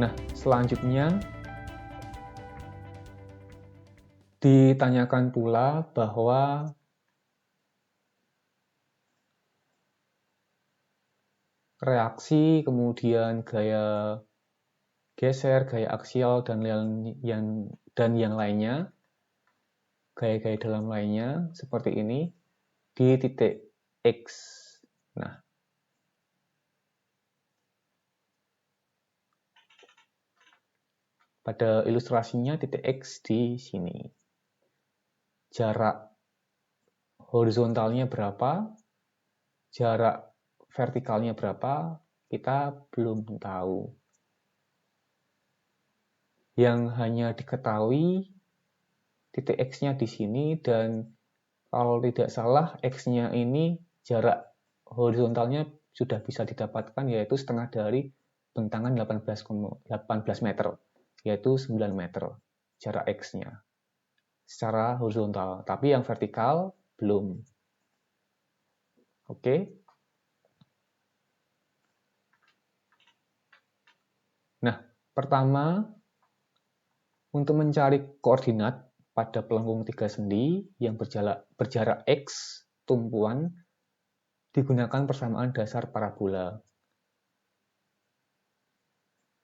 Nah, selanjutnya ditanyakan pula bahwa reaksi, kemudian gaya geser, gaya aksial, dan yang lainnya, gaya-gaya dalam lainnya seperti ini di titik X. Nah, pada ilustrasinya titik X di sini. Jarak horizontalnya berapa, jarak vertikalnya berapa, kita belum tahu. Yang hanya diketahui titik X-nya di sini, dan kalau tidak salah X-nya ini jarak horizontalnya sudah bisa didapatkan, yaitu setengah dari bentangan 18 meter, yaitu 9 meter jarak X-nya secara horizontal, tapi yang vertikal belum. Oke. Nah, pertama, untuk mencari koordinat pada pelengkung 3 sendi yang berjarak X tumpuan, digunakan persamaan dasar parabola,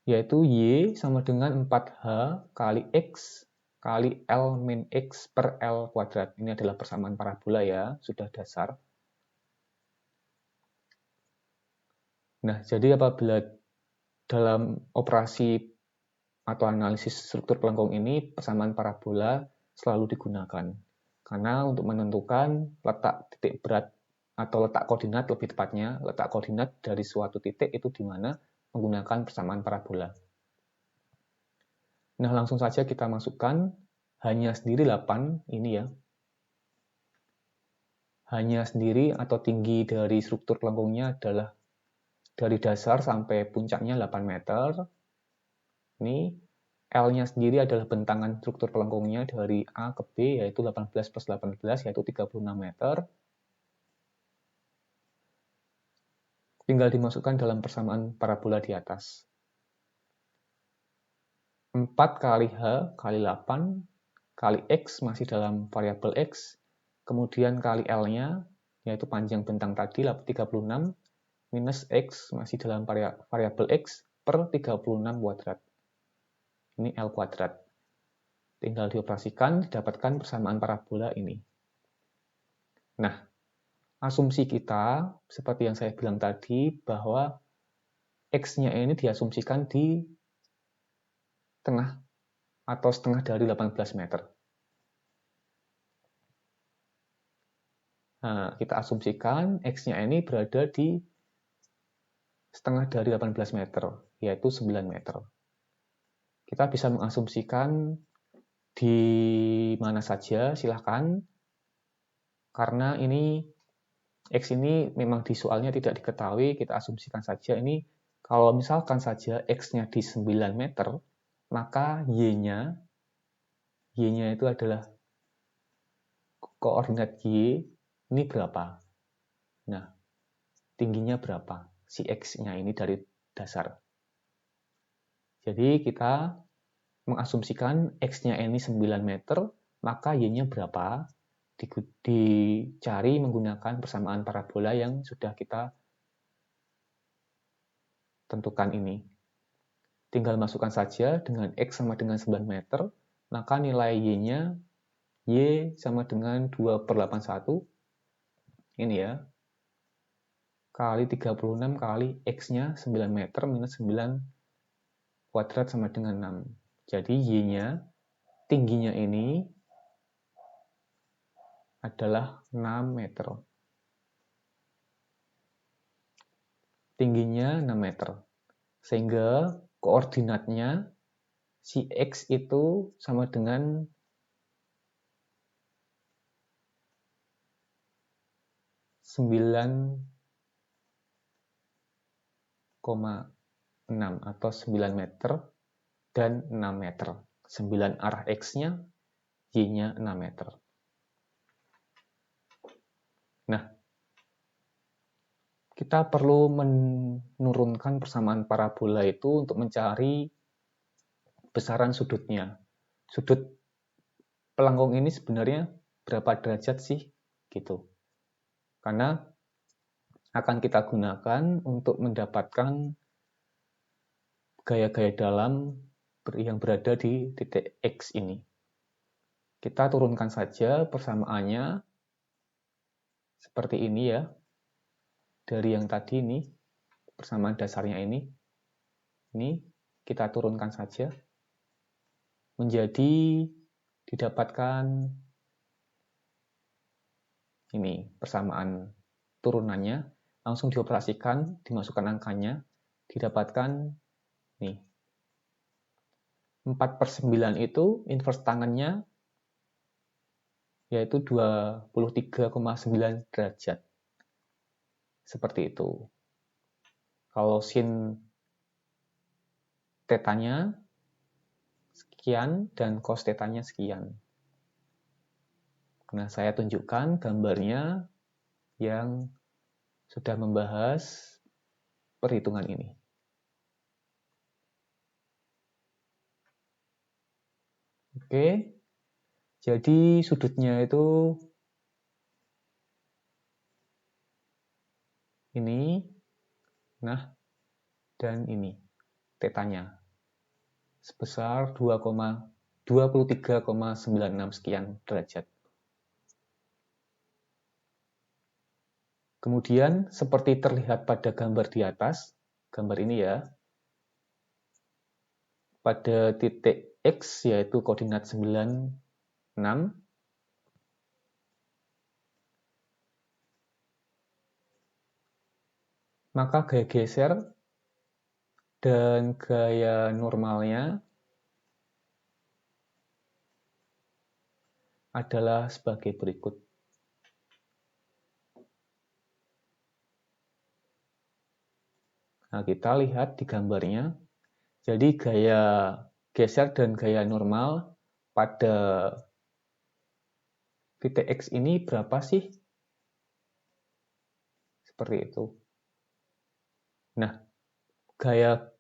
yaitu Y sama dengan 4H kali X kali L min X per L kuadrat. Ini adalah persamaan parabola ya, sudah dasar. Nah, jadi apabila dalam operasi atau analisis struktur pelengkung ini, persamaan parabola selalu digunakan. Karena untuk menentukan letak titik berat atau letak koordinat, lebih tepatnya, letak koordinat dari suatu titik itu di mana menggunakan persamaan parabola. Nah, langsung saja kita masukkan hanya sendiri 8, ini ya. Hanya sendiri atau tinggi dari struktur pelengkungnya adalah dari dasar sampai puncaknya 8 meter. Ini L-nya sendiri adalah bentangan struktur pelengkungnya dari A ke B, yaitu 18 plus 18, yaitu 36 meter. Tinggal dimasukkan dalam persamaan parabola di atas. 4 kali H kali 8 kali X masih dalam variabel X, kemudian kali L-nya, yaitu panjang bentang tadi, 36, minus X masih dalam variabel X per 36 kuadrat. Ini L kuadrat. Tinggal dioperasikan, didapatkan persamaan parabola ini. Nah, asumsi kita, seperti yang saya bilang tadi, bahwa X-nya ini diasumsikan di tengah atau setengah dari 18 meter. Nah, kita asumsikan X-nya ini berada di setengah dari 18 meter, yaitu 9 meter. Kita bisa mengasumsikan di mana saja, silahkan. Karena ini X ini memang di soalnya tidak diketahui, kita asumsikan saja ini kalau misalkan saja X-nya di 9 meter, maka Y-nya itu adalah koordinat Y, ini berapa? Nah, tingginya berapa? Si X-nya ini dari dasar. Jadi kita mengasumsikan X-nya ini 9 meter, maka Y-nya berapa? Dicari menggunakan persamaan parabola yang sudah kita tentukan ini. Tinggal masukkan saja dengan X sama dengan 9 meter, maka nilai Y-nya Y sama dengan 2/81, ini ya, kali 36 kali X-nya 9 meter minus 9 kuadrat sama dengan 6. Jadi Y-nya, tingginya ini adalah 6 meter. Tingginya 6 meter. Sehingga koordinatnya si X itu sama dengan 9,6 atau 9 meter dan 6 meter. 9 arah X-nya, Y-nya 6 meter. Nah, kita perlu menurunkan persamaan parabola itu untuk mencari besaran sudutnya. Sudut pelengkung ini sebenarnya berapa derajat sih? Gitu. Karena akan kita gunakan untuk mendapatkan gaya-gaya dalam yang berada di titik X ini. Kita turunkan saja persamaannya seperti ini ya. Dari yang tadi ini, persamaan dasarnya ini kita turunkan saja. Menjadi didapatkan ini persamaan turunannya, langsung dioperasikan, dimasukkan angkanya, didapatkan nih 4/9 itu inverse tangannya yaitu 23,9 derajat. Seperti itu. Kalau sin tetanya sekian dan cos tetanya sekian. Nah, saya tunjukkan gambarnya yang sudah membahas perhitungan ini. Oke, jadi sudutnya itu ini, nah, dan ini, tetanya. Sebesar 23,96 sekian derajat. Kemudian, seperti terlihat pada gambar di atas, gambar ini ya, pada titik X, yaitu koordinat 9, 6, maka gaya geser dan gaya normalnya adalah sebagai berikut. Nah, kita lihat di gambarnya. Jadi gaya geser dan gaya normal pada titik X ini berapa sih? Seperti itu. Nah, gaya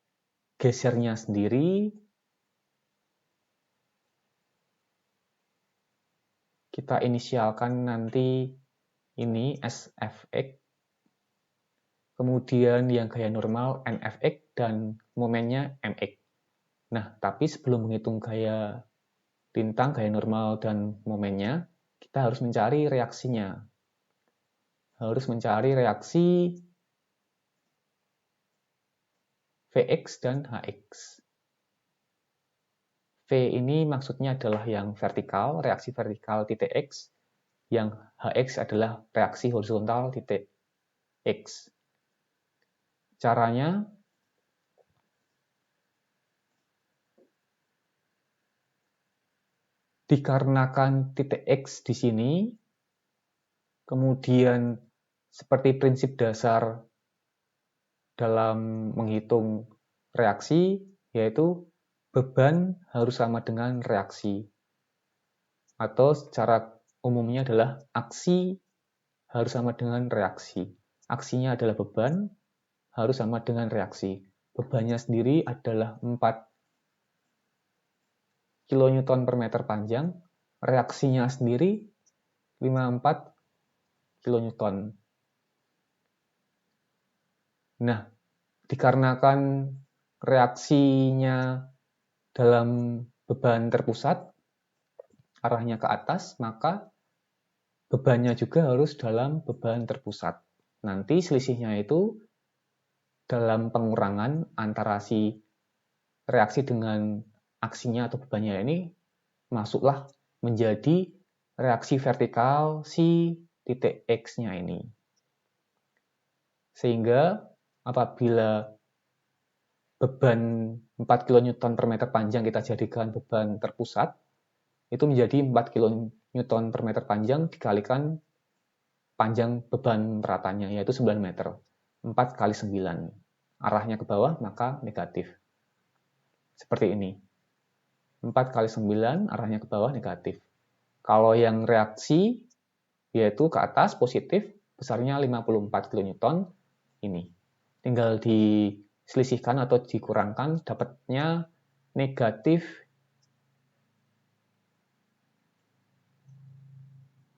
gesernya sendiri kita inisialkan nanti ini SFX. Kemudian yang gaya normal NFX dan momennya MX. Nah, tapi sebelum menghitung gaya lintang, gaya normal, dan momennya, kita harus mencari reaksinya. Harus mencari reaksi Vx dan Hx. V ini maksudnya adalah yang vertikal, reaksi vertikal titik X. Yang Hx adalah reaksi horizontal titik X. Caranya, dikarenakan titik X di sini, kemudian seperti prinsip dasar dalam menghitung reaksi, yaitu beban harus sama dengan reaksi. Atau secara umumnya adalah aksi harus sama dengan reaksi. Aksinya adalah beban, harus sama dengan reaksi. Bebannya sendiri adalah 4 kN per meter panjang, reaksinya sendiri 54 kN. Nah, dikarenakan reaksinya dalam beban terpusat, arahnya ke atas, maka bebannya juga harus dalam beban terpusat. Nanti selisihnya itu dalam pengurangan antara si reaksi dengan aksinya atau bebannya ini masuklah menjadi reaksi vertikal si titik X-nya ini. Sehingga apabila beban 4 kN per meter panjang kita jadikan beban terpusat, itu menjadi 4 kN per meter panjang dikalikan panjang beban ratanya, yaitu 9 meter. 4 kali 9. Arahnya ke bawah, maka negatif. Seperti ini. 4 kali 9, arahnya ke bawah, negatif. Kalau yang reaksi, yaitu ke atas, positif, besarnya 54 kN, ini. Tinggal diselisihkan atau dikurangkan, dapatnya negatif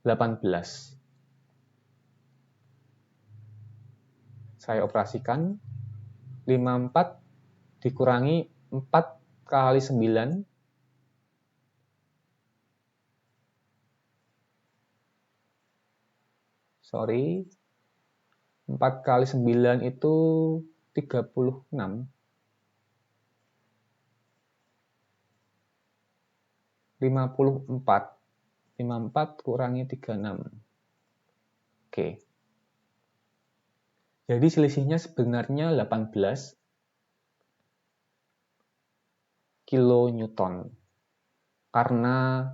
18. Saya operasikan 54 dikurangi 4 kali 9 4 kali 9 itu 36. 54 kurangi 36. Oke. Jadi selisihnya sebenarnya 18 kilonewton. Karena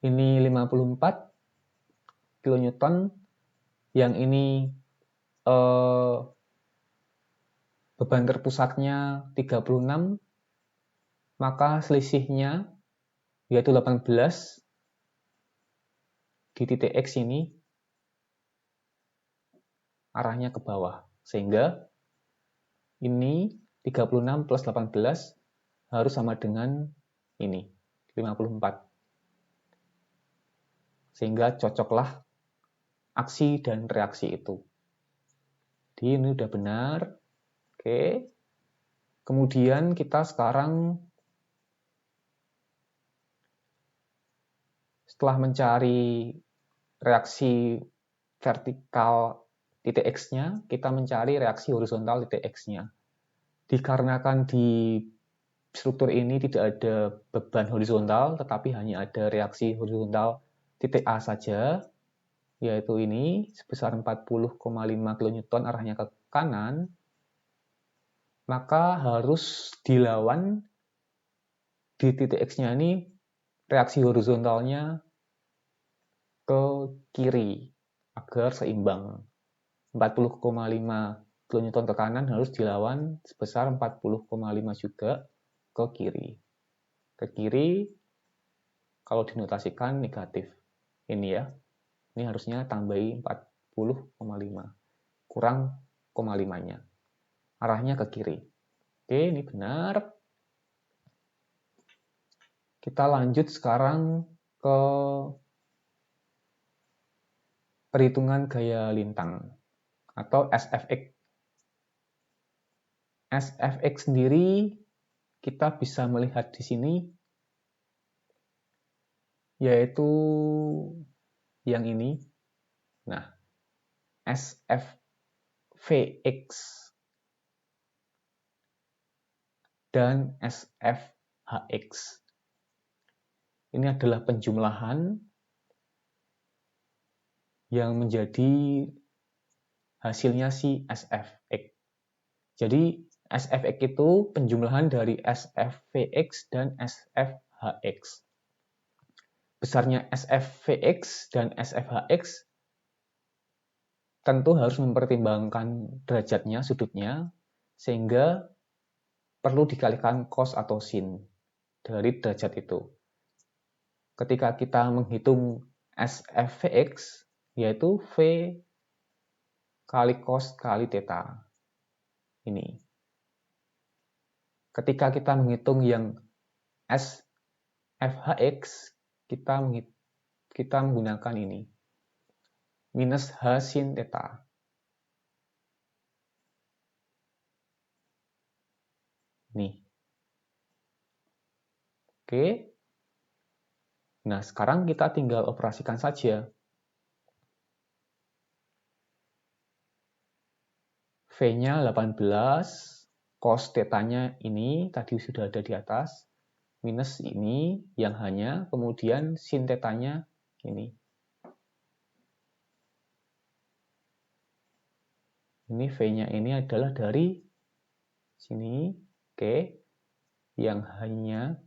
ini 54 kilonewton, yang ini beban terpusatnya 36, maka selisihnya yaitu 18 di titik X ini arahnya ke bawah. Sehingga ini 36 plus 18 harus sama dengan ini, 54. Sehingga cocoklah aksi dan reaksi itu. Jadi ini udah benar. Oke. Kemudian kita sekarang setelah mencari reaksi vertikal titik X-nya, kita mencari reaksi horizontal titik X-nya. Dikarenakan di struktur ini tidak ada beban horizontal, tetapi hanya ada reaksi horizontal titik A saja, yaitu ini sebesar 40,5 kN arahnya ke kanan, maka harus dilawan di titik X-nya ini reaksi horizontalnya ke kiri agar seimbang. 40,5 kN ke kanan harus dilawan sebesar 40,5 juga ke kiri. Ke kiri kalau dinotasikan negatif. Ini ya. Ini harusnya tambahi 40,5. Kurang 0,5-nya. Arahnya ke kiri. Oke, ini benar. Kita lanjut sekarang ke perhitungan gaya lintang atau SFX. SFX sendiri kita bisa melihat di sini, yaitu yang ini. Nah, SFVX dan SFHX. Ini adalah penjumlahan yang menjadi hasilnya si SFX. Jadi SFX itu penjumlahan dari SFVX dan SFHX. Besarnya SFVX dan SFHX tentu harus mempertimbangkan derajatnya, sudutnya, sehingga perlu dikalikan cos atau sin dari derajat itu. Ketika kita menghitung SFVX, yaitu V kali cos kali theta. Ini. Ketika kita menghitung yang SFHX, kita menggunakan ini. Minus H sin theta. Nih. Oke. Nah, sekarang kita tinggal operasikan saja. V-nya 18, cos theta-nya ini tadi sudah ada di atas, minus ini yang hanya, kemudian sin theta-nya ini. Ini V-nya ini adalah dari sini, oke, yang hanya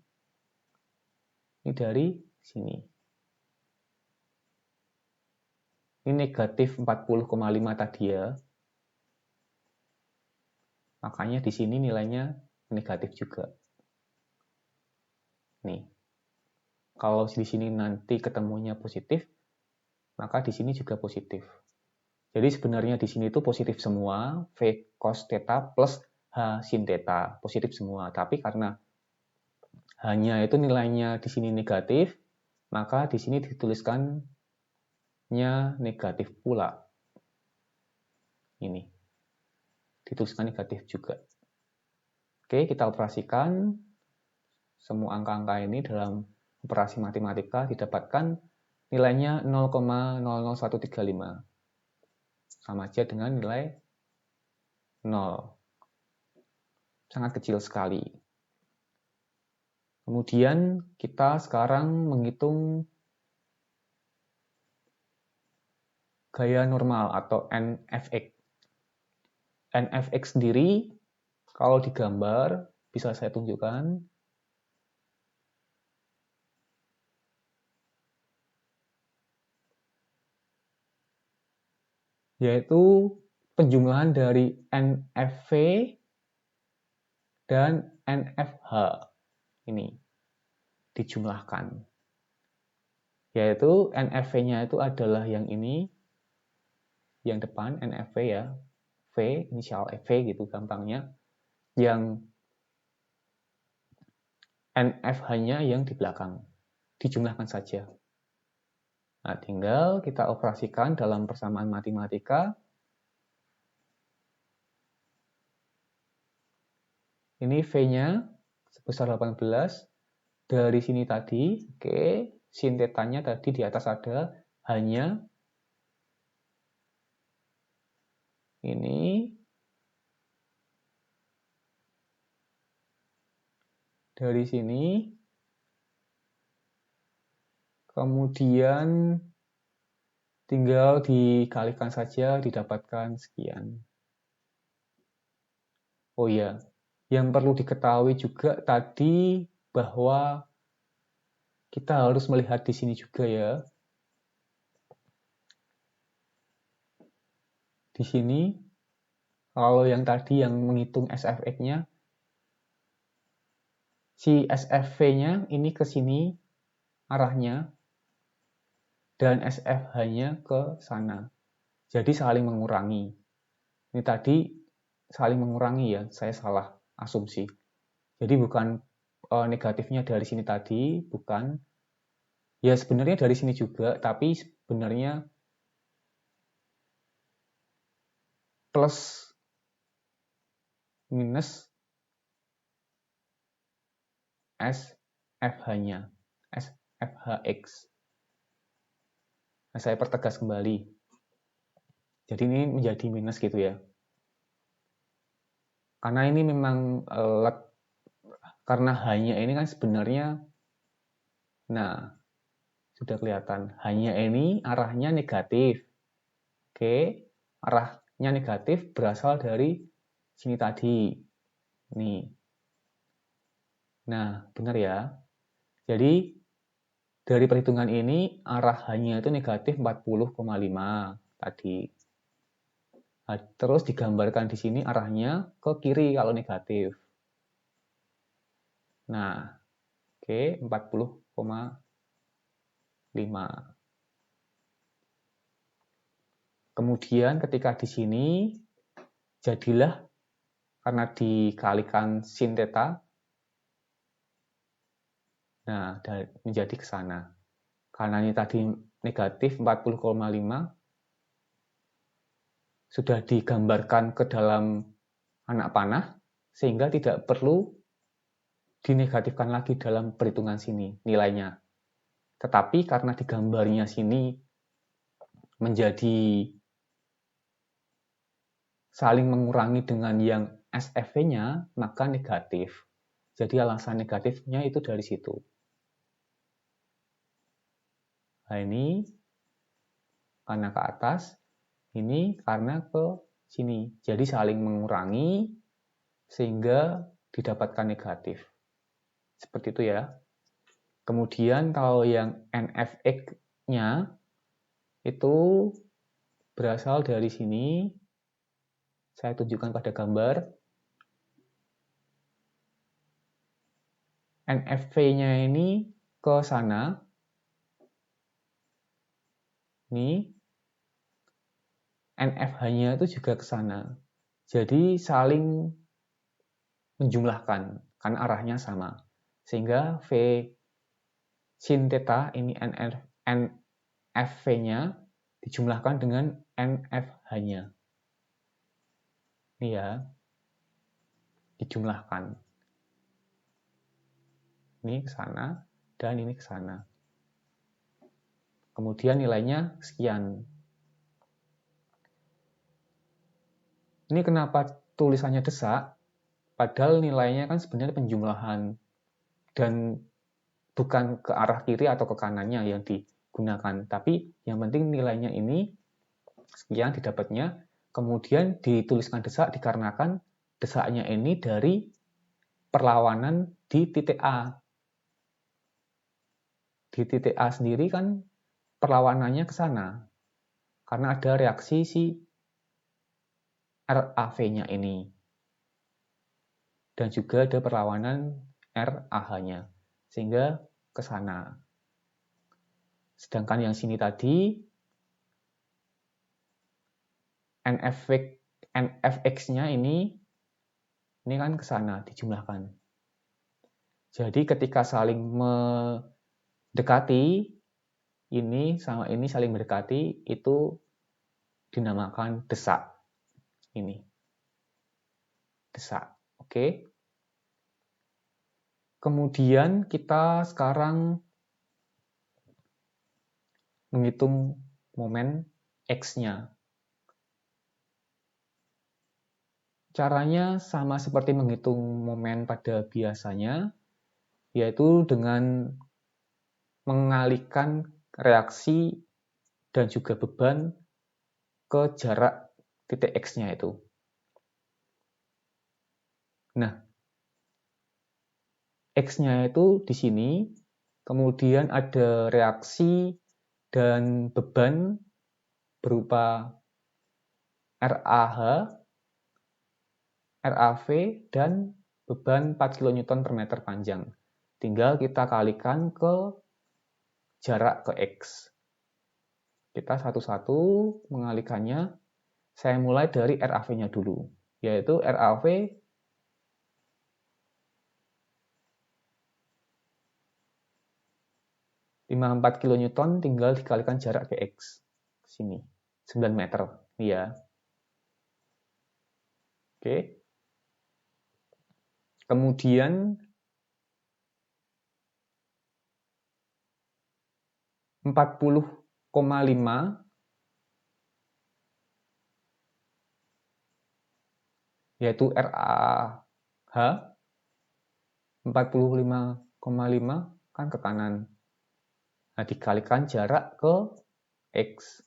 ini dari sini. Ini negatif 40,5 tadi ya. Makanya di sini nilainya negatif juga. Nih. Kalau di sini nanti ketemunya positif, maka di sini juga positif. Jadi sebenarnya di sini itu positif semua, V cos theta plus H sin theta, positif semua. Tapi karena hanya itu nilainya di sini negatif, maka di sini dituliskannya negatif pula. Ini dituliskan negatif juga. Oke, kita operasikan semua angka-angka ini dalam operasi matematika didapatkan nilainya 0,00135. Sama aja dengan nilai 0. Sangat kecil sekali. Kemudian kita sekarang menghitung gaya normal atau NFX. NFX sendiri kalau digambar bisa saya tunjukkan. Yaitu penjumlahan dari NFV dan NFH. Ini dijumlahkan. Yaitu NFV-nya itu adalah yang ini, yang depan NFV ya, V, inisial V gitu gampangnya. Yang NFH-nya yang di belakang. Dijumlahkan saja. Nah, tinggal kita operasikan dalam persamaan matematika. Ini V-nya sebesar 18. Dari sini tadi, oke, sin theta-nya tadi di atas ada, hanya ini dari sini, kemudian tinggal dikalikan saja, didapatkan sekian. Oh ya, yang perlu diketahui juga tadi bahwa kita harus melihat di sini juga ya. Di sini, kalau yang tadi yang menghitung SFX-nya, si SFV-nya ini ke sini arahnya, dan SFH-nya ke sana. Jadi saling mengurangi. Ini tadi saling mengurangi ya, saya salah asumsi. Jadi bukan negatifnya dari sini tadi, bukan. Ya sebenarnya dari sini juga, tapi sebenarnya plus minus SFH-nya, SFHX. Nah, saya pertegas kembali. Jadi ini menjadi minus gitu ya. Karena ini memang karena hanya ini kan sebenarnya, nah sudah kelihatan, hanya ini arahnya negatif. Oke, arahnya negatif berasal dari sini tadi. Nih. Nah, benar ya. Jadi dari perhitungan ini arah hanya itu negatif 40,5 tadi. Nah, terus digambarkan di sini arahnya ke kiri kalau negatif. Nah, oke, 40,5. Kemudian ketika di sini jadilah karena dikalikan sin theta, nah menjadi ke sana. Karena ini tadi negatif 40,5 sudah digambarkan ke dalam anak panah sehingga tidak perlu dinegatifkan lagi dalam perhitungan sini nilainya. Tetapi karena digambarnya sini menjadi saling mengurangi dengan yang SFV-nya, maka negatif. Jadi alasan negatifnya itu dari situ. Nah ini karena ke atas, ini karena ke sini. Jadi saling mengurangi sehingga didapatkan negatif. Seperti itu ya. Kemudian kalau yang NFX-nya itu berasal dari sini. Saya tunjukkan pada gambar. NFV-nya ini ke sana. Ini. NFH-nya itu juga ke sana. Jadi saling menjumlahkan karena arahnya sama. Sehingga V sin theta ini NFV-nya dijumlahkan dengan NFH-nya. Ini ya, dijumlahkan. Ini ke sana dan ini ke sana. Kemudian nilainya sekian. Ini kenapa tulisannya desak? Padahal nilainya kan sebenarnya penjumlahan dan bukan ke arah kiri atau ke kanannya yang digunakan. Tapi yang penting nilainya ini sekian didapatnya. Kemudian dituliskan desak dikarenakan desaknya ini dari perlawanan di titik A. Di titik A sendiri kan perlawanannya ke sana. Karena ada reaksi si RAV-nya ini. Dan juga ada perlawanan RAH-nya. Sehingga ke sana. Sedangkan yang sini tadi, NFX-nya ini kan ke sana, dijumlahkan. Jadi ketika saling mendekati, ini sama ini saling mendekati, itu dinamakan desak. Ini. Desak. Oke. Kemudian kita sekarang menghitung momen X-nya. Caranya sama seperti menghitung momen pada biasanya, yaitu dengan mengalihkan reaksi dan juga beban ke jarak titik X-nya itu. Nah, X-nya itu di sini, kemudian ada reaksi dan beban berupa RAH, RAV, dan beban 4 kN per meter panjang. Tinggal kita kalikan ke jarak ke X. Kita satu-satu mengalikannya. Saya mulai dari RAV-nya dulu, yaitu RAV 54 kN tinggal dikalikan jarak ke X. Sini, 9 meter. Ya. Oke. Kemudian 40,5 yaitu RAH 45,5 kan ke kanan. Nah, dikalikan jarak ke X.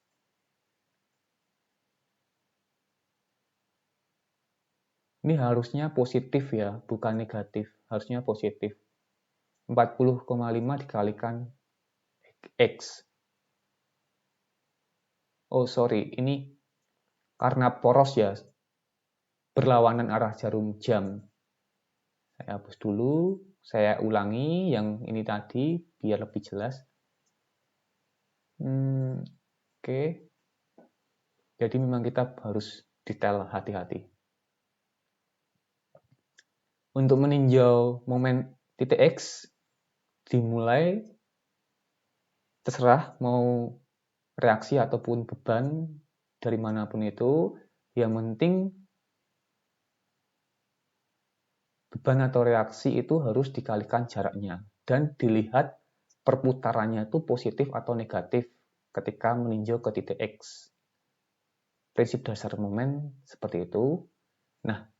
Ini harusnya positif ya, bukan negatif. Harusnya positif. 40,5 dikalikan X. Oh, sorry. Ini karena poros ya. Berlawanan arah jarum jam. Saya hapus dulu. Saya ulangi yang ini tadi biar lebih jelas. Oke. Jadi memang kita harus detail hati-hati. Untuk meninjau momen titik X, dimulai terserah mau reaksi ataupun beban dari manapun itu. Yang penting beban atau reaksi itu harus dikalikan jaraknya. Dan dilihat perputarannya itu positif atau negatif ketika meninjau ke titik X. Prinsip dasar momen seperti itu. Nah,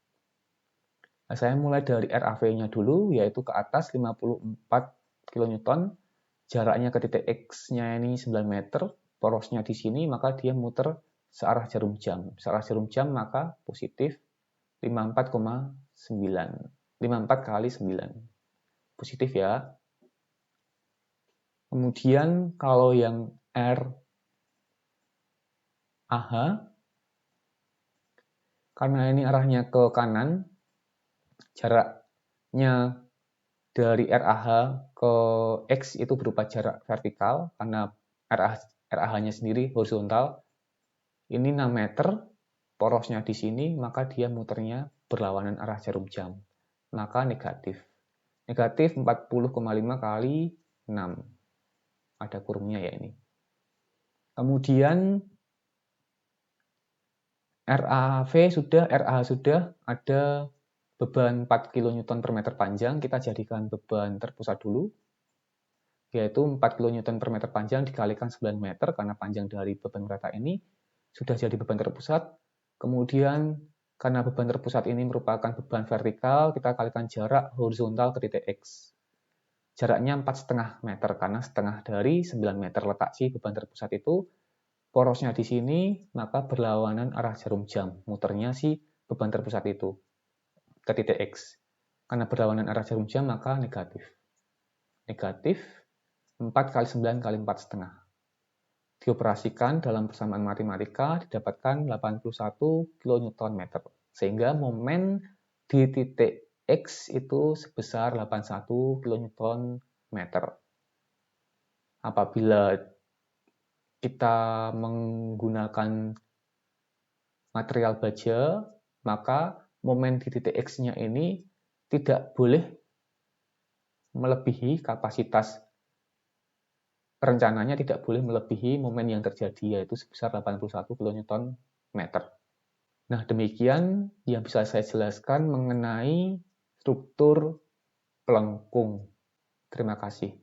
saya mulai dari RAV-nya dulu, yaitu ke atas 54 kN. Jaraknya ke titik X-nya ini 9 meter. Porosnya di sini, maka dia muter searah jarum jam. Searah jarum jam maka positif 54,9. 54 kali 9. Positif ya. Kemudian kalau yang RAH, karena ini arahnya ke kanan, jaraknya dari RAH ke X itu berupa jarak vertikal, karena RAH-nya sendiri horizontal. ini 6 meter, porosnya di sini, maka dia muternya berlawanan arah jarum jam. Maka negatif. Negatif 40,5 kali 6. Ada kurungnya ya ini. Kemudian RAH sudah, ada beban 4 kN per meter panjang, kita jadikan beban terpusat dulu, yaitu 4 kN per meter panjang dikalikan 9 meter, karena panjang dari beban kereta ini sudah jadi beban terpusat. Kemudian karena beban terpusat ini merupakan beban vertikal, kita kalikan jarak horizontal ke titik X. Jaraknya 4,5 meter, karena setengah dari 9 meter letak si beban terpusat itu. Porosnya di sini, maka berlawanan arah jarum jam, muternya si beban terpusat itu ke titik X. Karena berlawanan arah jarum jam, maka negatif. Negatif 4 kali 9 kali 4,5. Dioperasikan dalam persamaan matematika, didapatkan 81 kN. Sehingga momen di titik X itu sebesar 81 kN. Apabila kita menggunakan material baja, maka momen di titik X-nya ini tidak boleh melebihi kapasitas, rencananya tidak boleh melebihi momen yang terjadi, yaitu sebesar 81 kN. Nah, demikian yang bisa saya jelaskan mengenai struktur pelengkung. Terima kasih.